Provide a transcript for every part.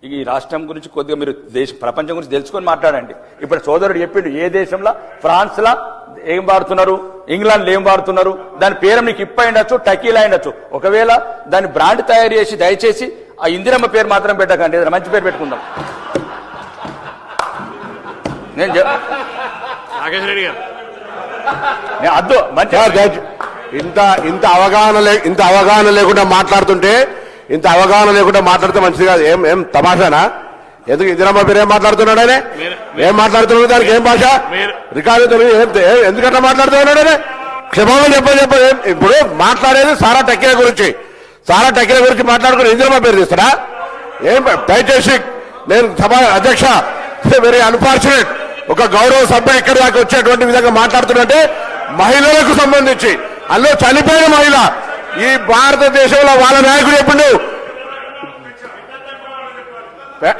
ఈ రాష్ట్రం గురించి కొద్దిగా మీరు ప్రపంచం గురించి తెలుసుకొని మాట్లాడండి. ఇప్పుడు సోదరుడు చెప్పిండు ఏ దేశంలో ఫ్రాన్స్ లా ఏం వాడుతున్నారు, ఇంగ్లాండ్ ఏం వాడుతున్నారు, దాని పేరు నీకు ఇప్ప అయిండొచ్చు, టకీలా అయిండొచ్చు. ఒకవేళ దాని బ్రాండ్ తయారు చేసి దయచేసి ఆ ఇందిరమ్మ పేరు మాత్రం పెట్టకండి, ఏదైనా మంచి పేరు పెట్టుకుందాం. నేను అద్దు మంచి ఇంత అవగాహన లేకుండా మాట్లాడుతుంటే మంచిది కాదు. ఏం తమాషానా? ఎందుకు ఇందిరమ్మ పేరు ఏం మాట్లాడుతున్నాడు ఆయన? ఏం మాట్లాడుతున్నాడు? దానికి ఏం భాష రికార్డు ఎందుకంటే మాట్లాడుతున్నాడు ఆయన? క్షమాపణ చెప్పండి. ఇప్పుడు మాట్లాడేది సారా టెక్కిల గురించి మాట్లాడుకుని ఇందిరమ్మ పేరు తీస్తాడా? ఏం దయచేసి నేను సభ అధ్యక్ష, వెరీ అన్ఫార్చునేట్, ఒక గౌరవ సభ్యుడు ఇక్కడి దాకా వచ్చేటువంటి విధంగా మాట్లాడుతున్నట్టే మహిళలకు సంబంధించి, అందులో చనిపోయిన మహిళ ఈ భారతదేశంలో వాళ్ళ నాయకుడు చెప్పిండు.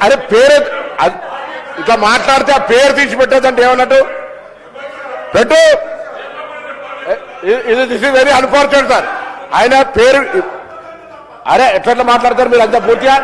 అరే పేరు ఇట్లా మాట్లాడితే ఆ పేరు తీసి పెట్టదంటే ఏమన్నట్టు పెట్టు. This is very unfortunate sir. ఆయన పేరు అరే ఎట్లా మాట్లాడతారు మీరు అంతా పూర్తిగా?